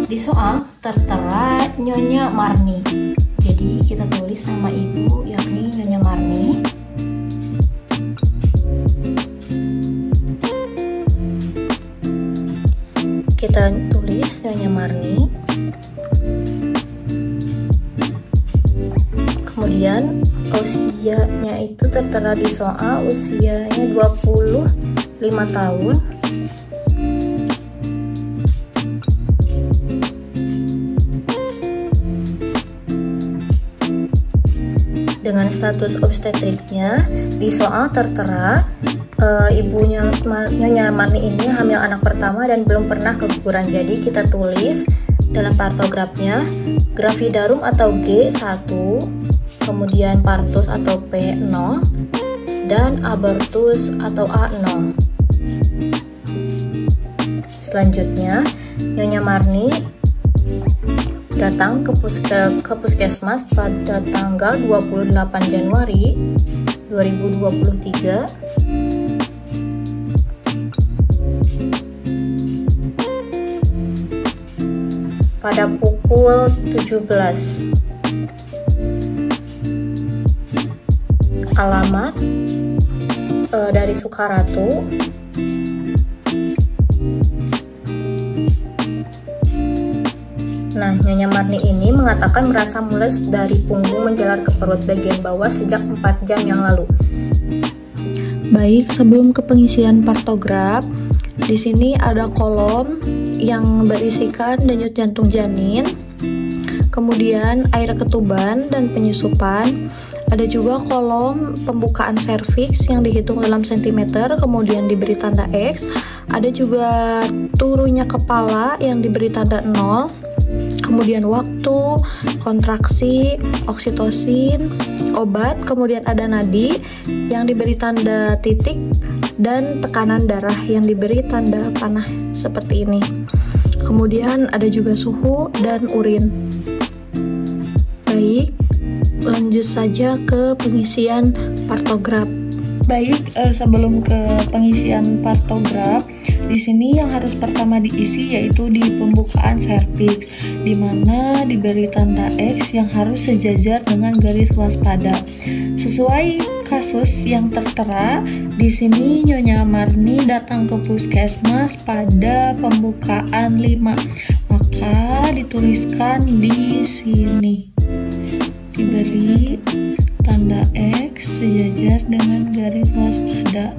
Di soal tertera Nyonya Marni. Jadi kita tulis nama ibu yakni Nyonya Marni. Kita tulis Nyonya Marni. Kemudian usianya itu tertera di soal, usianya 25 tahun. Dengan status obstetriknya di soal tertera ibunya Nyonya Marni ini hamil anak pertama dan belum pernah keguguran. Jadi kita tulis dalam partografnya gravidarum atau G1, kemudian partus atau P0, dan abortus atau A0. Selanjutnya Nyonya Marni datang ke puskesmas pada tanggal 28 Januari 2023 pada pukul 17. Alamat dari Sukaratu. Nah, Nyonya Marni ini mengatakan merasa mules dari punggung menjalar ke perut bagian bawah sejak 4 jam yang lalu. Baik, sebelum ke pengisian partograf, di sini ada kolom yang berisikan denyut jantung janin, kemudian air ketuban dan penyusupan. Ada juga kolom pembukaan serviks yang dihitung dalam sentimeter, kemudian diberi tanda X. Ada juga turunnya kepala yang diberi tanda 0. Kemudian waktu, kontraksi, oksitosin, obat, kemudian ada nadi yang diberi tanda titik, dan tekanan darah yang diberi tanda panah seperti ini. Kemudian ada juga suhu dan urin. Baik, lanjut saja ke pengisian partograf. Baik, sebelum ke pengisian partograf, di sini yang harus pertama diisi yaitu di pembukaan serviks, di mana diberi tanda X yang harus sejajar dengan garis waspada. Sesuai kasus yang tertera, di sini Nyonya Marni datang ke puskesmas pada pembukaan 5, maka dituliskan di sini. Diberi tanda X sejajar dengan garis waspada.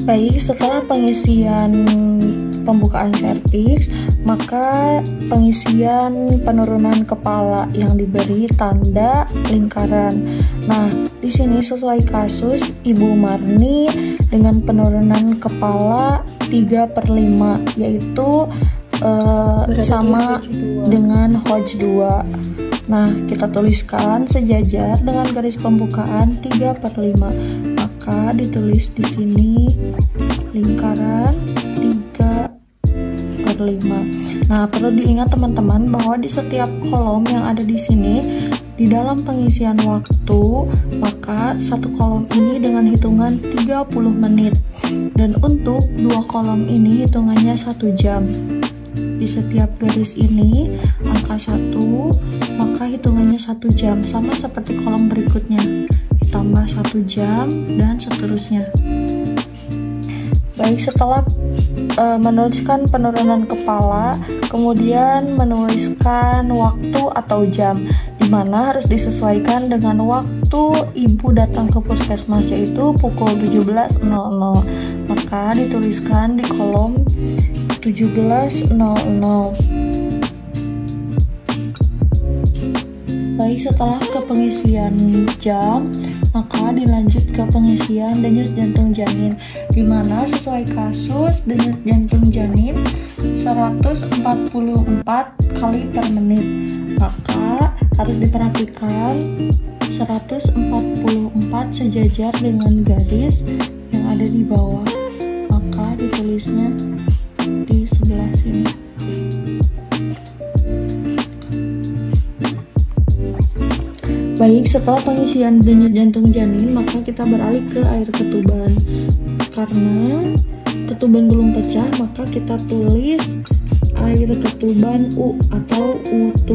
Baik, setelah pengisian pembukaan serviks, maka pengisian penurunan kepala yang diberi tanda lingkaran. Nah, di sini sesuai kasus Ibu Marni dengan penurunan kepala 3/5, yaitu sama dengan Hodge 2. Nah, kita tuliskan sejajar dengan garis pembukaan 3/5. Maka ditulis di sini lingkaran 3/5. Nah, perlu diingat teman-teman bahwa di setiap kolom yang ada di sini, di dalam pengisian waktu, maka satu kolom ini dengan hitungan 30 menit. Dan untuk dua kolom ini hitungannya 1 jam. Di setiap garis ini angka 1, maka hitungannya 1 jam, sama seperti kolom berikutnya, ditambah 1 jam dan seterusnya. Baik, setelah menuliskan penurunan kepala, kemudian menuliskan waktu atau jam, di mana harus disesuaikan dengan waktu ibu datang ke puskesmas, yaitu pukul 17.00. Maka dituliskan di kolom 17.00. Baik, setelah ke pengisian jam, maka dilanjut ke pengisian denyut jantung janin, di mana sesuai kasus denyut jantung janin 144 kali per menit. Maka harus diperhatikan 144 sejajar dengan garis yang ada di bawah. Maka ditulisnya di sebelah sini. Baik, setelah pengisian denyut jantung janin, maka kita beralih ke air ketuban. Karena ketuban belum pecah, maka kita tulis air ketuban U atau U2.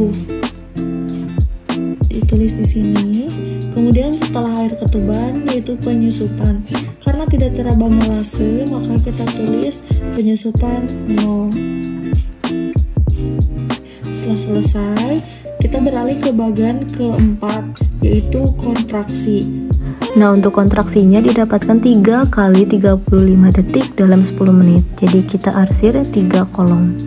Ditulis di sini. Kemudian setelah air ketuban yaitu penyusupan. Karena tidak teraba molase, maka kita tulis penyusupan 0. Setelah selesai, kita beralih ke bagian keempat, yaitu kontraksi. Nah, untuk kontraksinya didapatkan 3 kali 35 detik dalam 10 menit. Jadi kita arsir 3 kolom.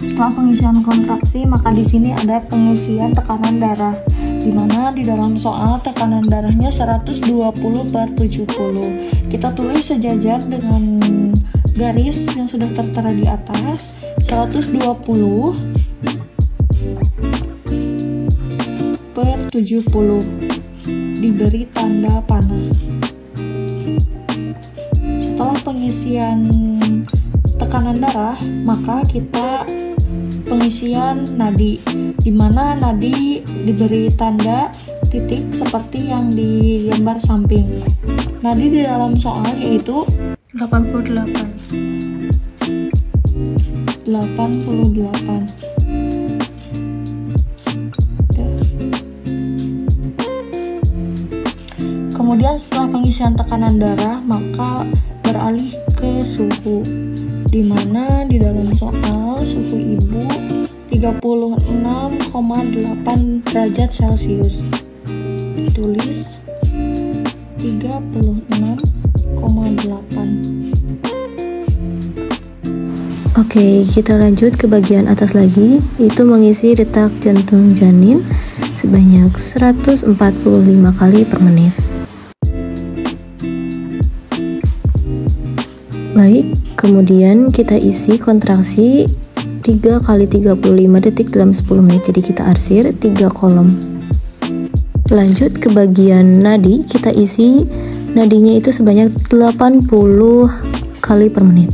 Setelah pengisian kontraksi, maka di sini ada pengisian tekanan darah, di mana di dalam soal tekanan darahnya 120/70. Kita tulis sejajar dengan garis yang sudah tertera di atas. 120/70 diberi tanda panah. Setelah pengisian tekanan darah, maka kita pengisian nadi, di mana nadi diberi tanda titik seperti yang di gambar samping. Nadi di dalam soal yaitu 88. Kemudian setelah pengisian tekanan darah, maka beralih ke suhu, di mana di dalam soal suhu ibu 36,8 derajat Celcius. Tulis 36,8. Oke, kita lanjut ke bagian atas lagi, yaitu mengisi detak jantung janin sebanyak 145 kali per menit. Baik, kemudian kita isi kontraksi 3 kali 35 detik dalam 10 menit. Jadi kita arsir 3 kolom. Lanjut ke bagian nadi, kita isi nadinya itu sebanyak 80 kali per menit.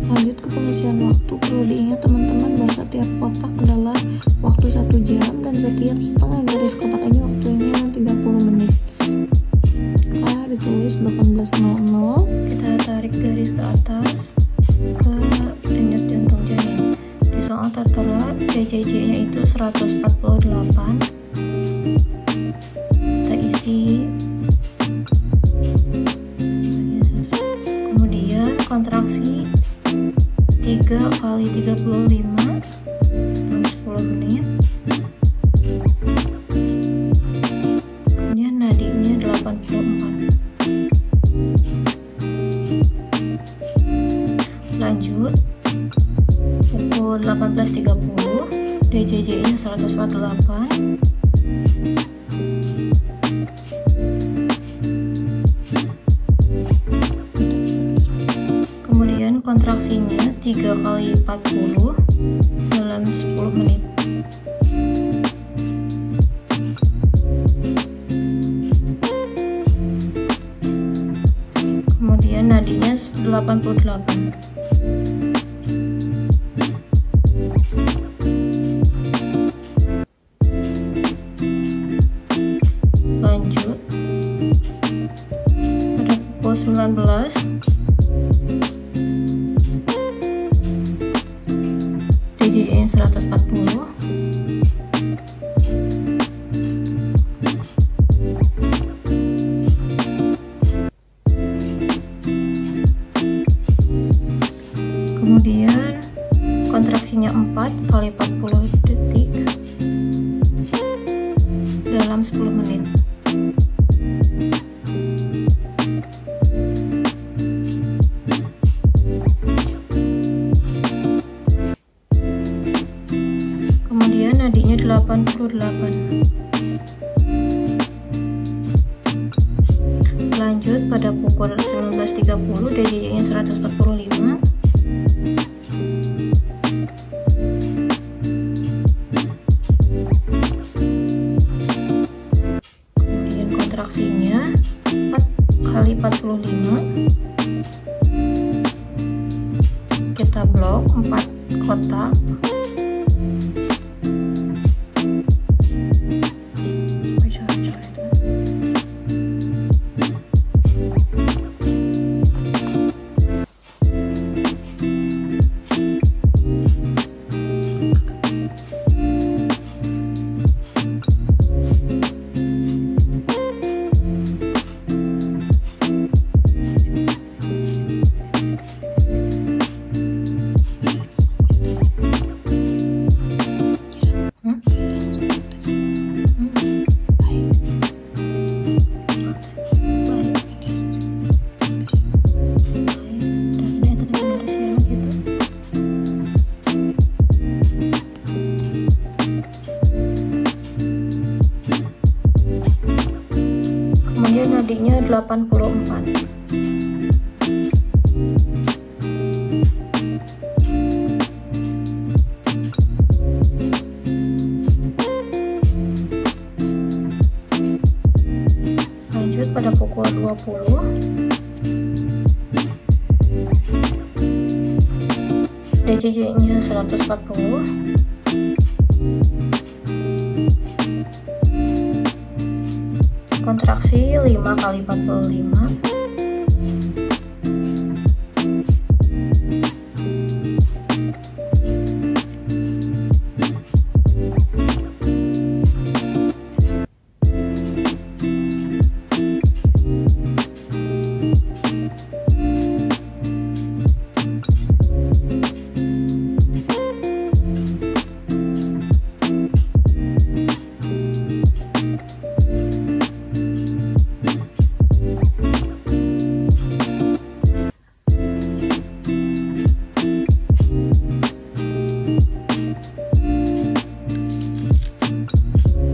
Lanjut ke pengisian waktu. Perlu diingat teman-teman bahwa setiap kotak adalah waktu 1 jam dan setiap setengah garis kotak ini waktunya 30 menit. Ditulis 18.00. Kita tarik garis ke atas ke denyut jantung janin. Di soal tertera DJJ-nya itu 148. Kita isi. Kemudian kontraksi 3 kali 35 dalam 10 menit. Kemudian nadinya 84. Lanjut pukul 18.30, DJJ-nya 148. Kemudian kontraksinya 3 kali 40 dalam 10 menit. Kemudian nadinya 88. Lanjut pada pukul 19, DJJ-nya 140. Kemudian kontraksinya 4 kali 40 detik dalam 10 menit. Kemudian nadinya 88. Lanjut pada pukul 19.30, DJJ-nya 145. Kemudian kontraksinya 4 kali 45. Kita blok 4 kotak. nadinya 84. Lanjut pada pukul 20, DJJ-nya 140, kontraksi 5 kali 45,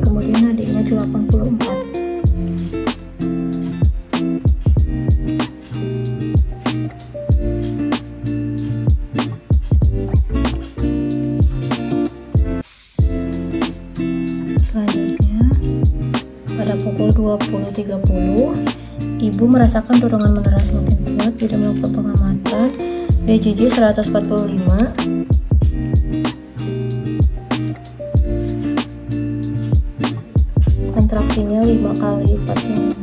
kemudian adiknya 84. Selanjutnya pada pukul 20.30, ibu merasakan dorongan menara semakin kuat, tidak melakukan pengamatan. DJJ 145, kontraksinya 5 kali 45.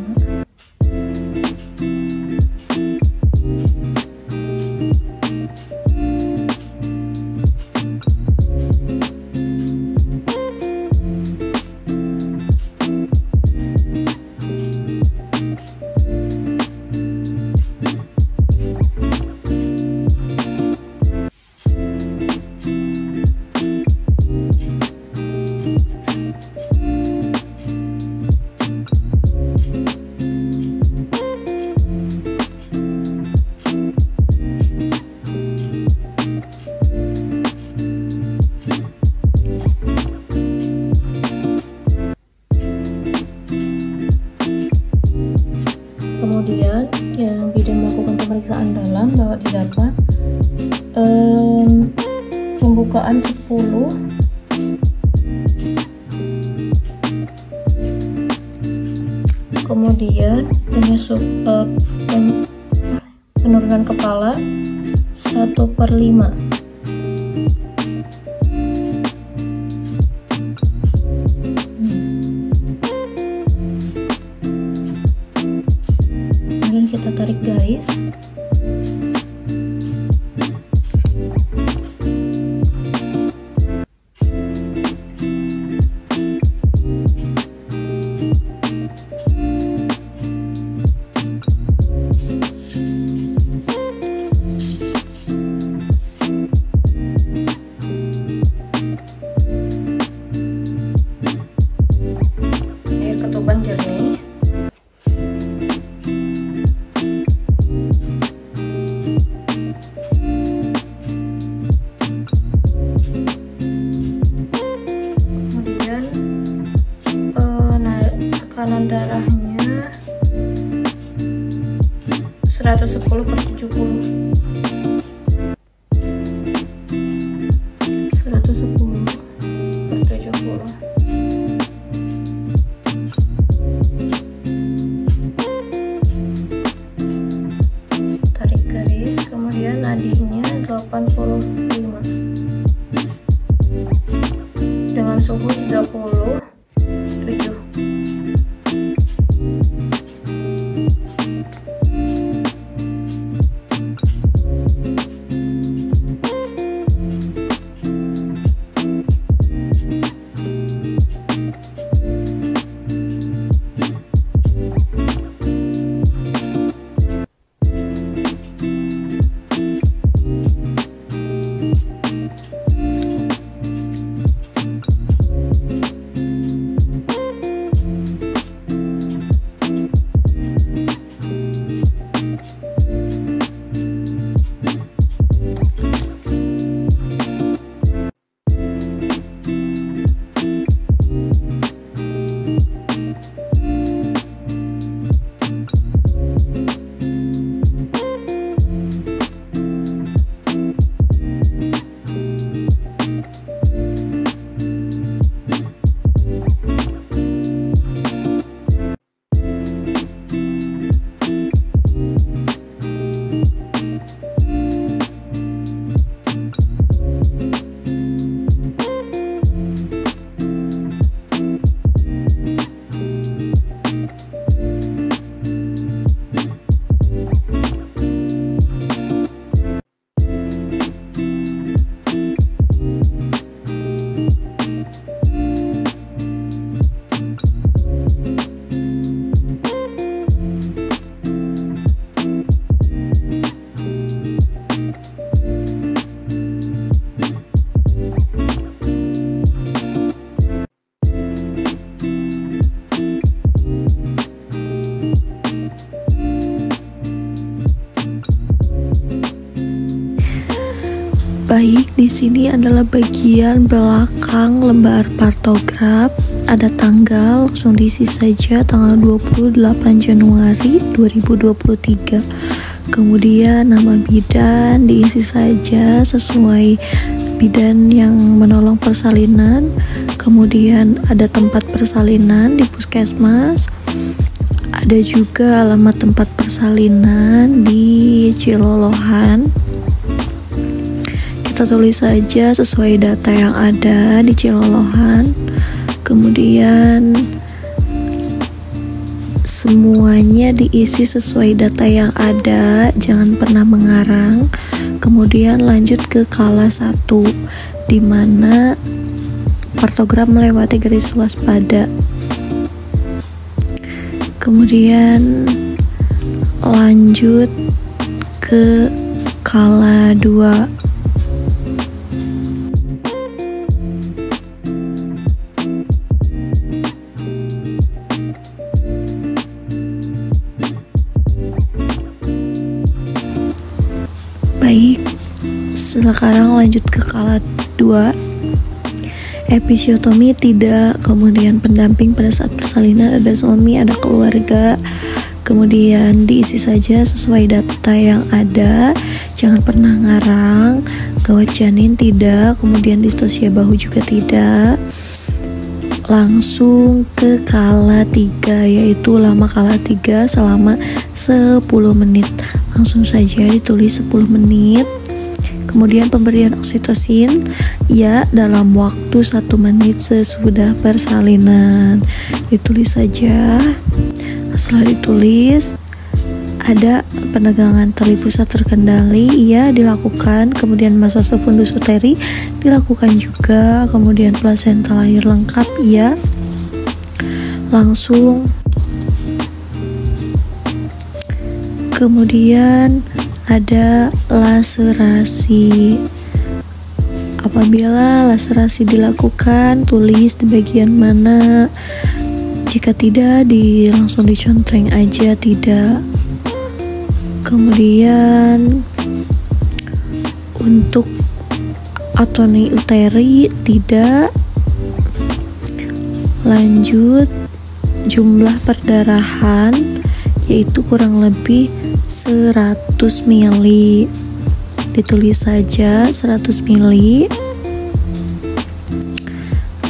Kemudian yang bidan melakukan pemeriksaan dalam bahwa didapat pembukaan 10, kemudian penurunan kepala 1/5. Kita tarik garis. Air ketuban jernih. Tekanan darahnya 110/70, 110/70. Tarik garis, kemudian nadinya 85 dengan suhu 37. Di sini adalah bagian belakang lembar partograf. Ada tanggal, langsung diisi saja tanggal 28 Januari 2023. Kemudian nama bidan diisi saja sesuai bidan yang menolong persalinan. Kemudian ada tempat persalinan di puskesmas. Ada juga alamat tempat persalinan di Cilolohan. Kita tulis saja sesuai data yang ada di Cilolohan. Kemudian semuanya diisi sesuai data yang ada, jangan pernah mengarang. Kemudian lanjut ke kala 1, di mana partograf melewati garis waspada. Kemudian lanjut ke kala 2. Baik, sekarang lanjut ke kala 2. Episiotomi tidak, kemudian pendamping pada saat persalinan ada suami, ada keluarga. Kemudian diisi saja sesuai data yang ada, jangan pernah ngarang. Gawat janin tidak, kemudian distosia bahu juga tidak. Langsung ke kala 3, yaitu lama kala 3 selama 10 menit. Langsung saja ditulis 10 menit. Kemudian pemberian oksitosin, ya, dalam waktu 1 menit sesudah persalinan. Ditulis saja. Setelah ditulis, ada penegangan tali pusat terkendali, ya, dilakukan. Kemudian masase fundus uteri dilakukan juga. Kemudian plasenta lahir lengkap, ya. Langsung. Kemudian ada laserasi. Apabila laserasi dilakukan, tulis di bagian mana. Jika tidak, langsung dicontreng aja, tidak. Kemudian untuk atoni uteri tidak. Lanjut, jumlah perdarahan yaitu kurang lebih 100 mili. Ditulis saja 100 mili.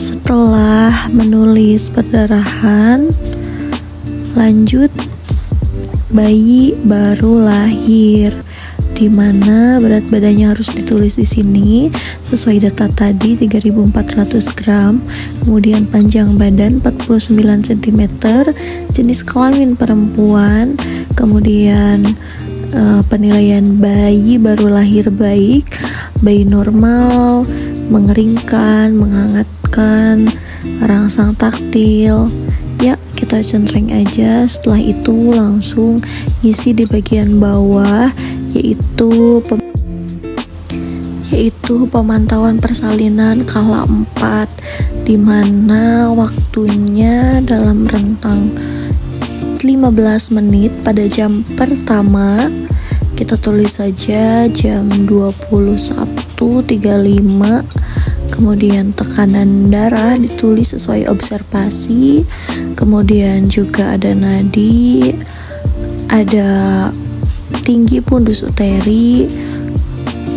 Setelah menulis perdarahan, lanjut bayi baru lahir, di mana berat badannya harus ditulis di sini sesuai data tadi 3.400 gram. Kemudian panjang badan 49 cm, jenis kelamin perempuan. Kemudian penilaian bayi baru lahir baik, bayi normal, mengeringkan, menghangatkan, rangsang taktil. Ya, kita centering aja. Setelah itu langsung ngisi di bagian bawah, yaitu pemantauan persalinan kala 4, di mana waktunya dalam rentang 15 menit pada jam pertama. Kita tulis saja jam 21.35. Kemudian tekanan darah ditulis sesuai observasi. Kemudian juga ada nadi, ada tinggi fundus uteri,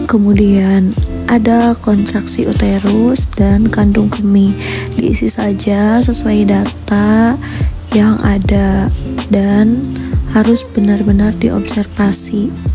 kemudian ada kontraksi uterus dan kandung kemih. Diisi saja sesuai data yang ada dan harus benar-benar diobservasi.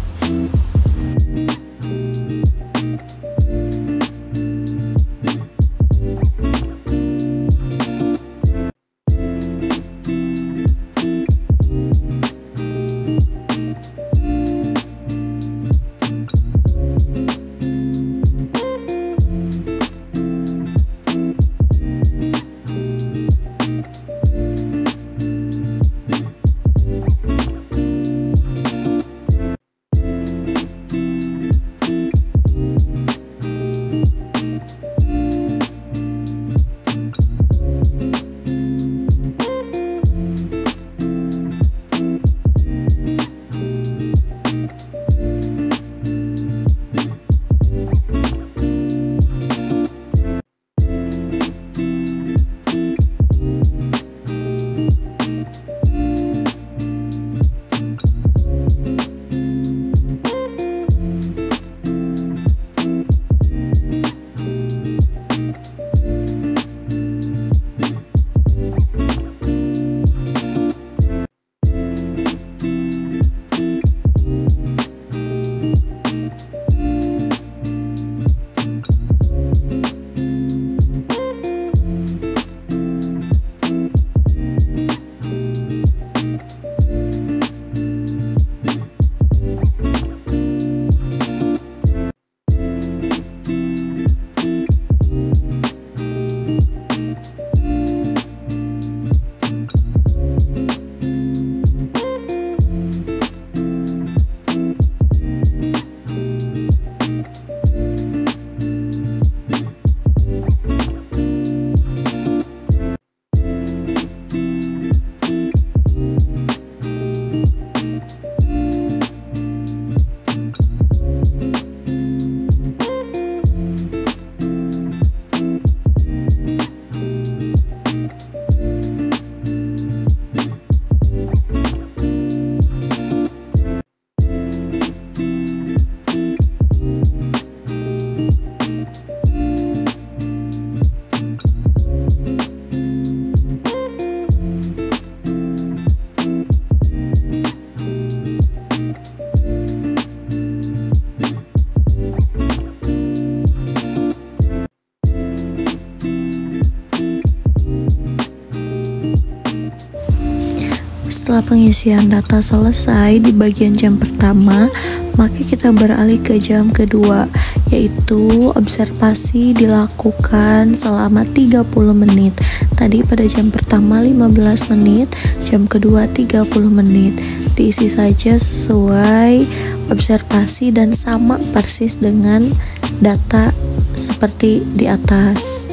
Setelah pengisian data selesai di bagian jam pertama, maka kita beralih ke jam kedua, yaitu observasi dilakukan selama 30 menit. Tadi pada jam pertama 15 menit, jam kedua 30 menit. Diisi saja sesuai observasi dan sama persis dengan data seperti di atas.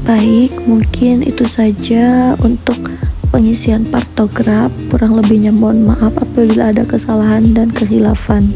Baik, mungkin itu saja untuk pengisian partograf. Kurang lebihnya mohon maaf apabila ada kesalahan dan kehilafan.